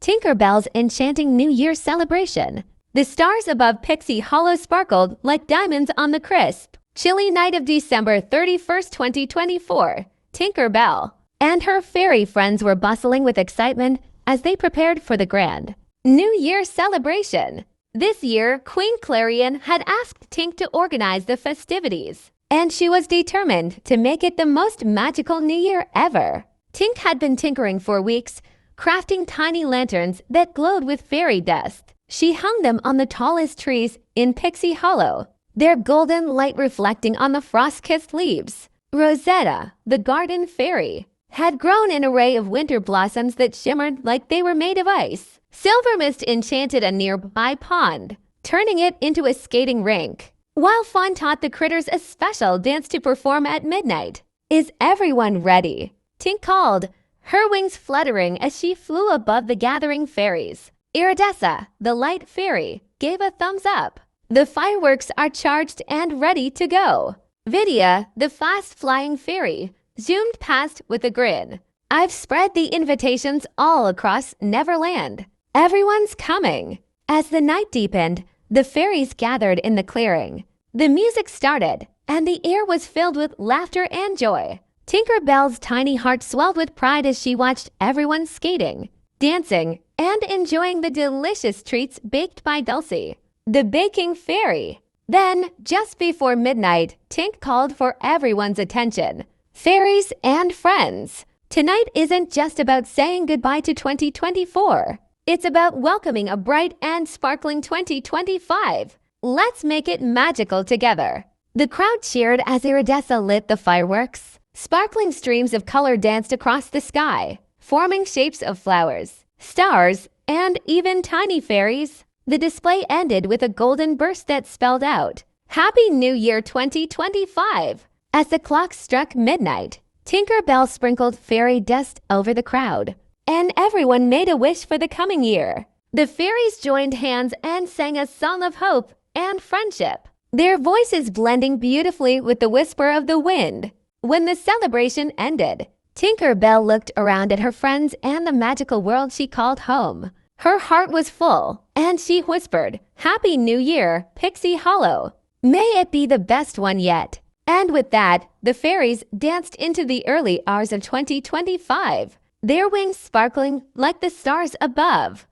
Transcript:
Tinker Bell's enchanting New Year celebration. The stars above Pixie Hollow sparkled like diamonds on the crisp, chilly night of December 31st, 2024. Tinker Bell and her fairy friends were bustling with excitement as they prepared for the grand New Year celebration. This year, Queen Clarion had asked Tink to organize the festivities, and she was determined to make it the most magical New Year ever. Tink had been tinkering for weeks, crafting tiny lanterns that glowed with fairy dust. She hung them on the tallest trees in Pixie Hollow, their golden light reflecting on the frost-kissed leaves. Rosetta, the garden fairy, had grown an array of winter blossoms that shimmered like they were made of ice. Silver Mist enchanted a nearby pond, turning it into a skating rink, while Fawn taught the critters a special dance to perform at midnight. "Is everyone ready?" Tink called, her wings fluttering as she flew above the gathering fairies. Iridessa, the light fairy, gave a thumbs up. "The fireworks are charged and ready to go." Vidya, the fast-flying fairy, zoomed past with a grin. "I've spread the invitations all across Neverland. Everyone's coming." As the night deepened, the fairies gathered in the clearing. The music started, and the air was filled with laughter and joy. Tinker Bell's tiny heart swelled with pride as she watched everyone skating, dancing, and enjoying the delicious treats baked by Dulcie, the baking fairy. Then, just before midnight, Tink called for everyone's attention. "Fairies and friends, tonight isn't just about saying goodbye to 2024. It's about welcoming a bright and sparkling 2025. Let's make it magical together." The crowd cheered as Iridessa lit the fireworks. Sparkling streams of color danced across the sky, forming shapes of flowers, stars, and even tiny fairies. The display ended with a golden burst that spelled out, "Happy New Year 2025." As the clock struck midnight, Tinker Bell sprinkled fairy dust over the crowd, and everyone made a wish for the coming year. The fairies joined hands and sang a song of hope and friendship, their voices blending beautifully with the whisper of the wind. When the celebration ended, Tinker Bell looked around at her friends and the magical world she called home. Her heart was full, and she whispered, "Happy New Year, Pixie Hollow. May it be the best one yet." And with that, the fairies danced into the early hours of 2025, their wings sparkling like the stars above.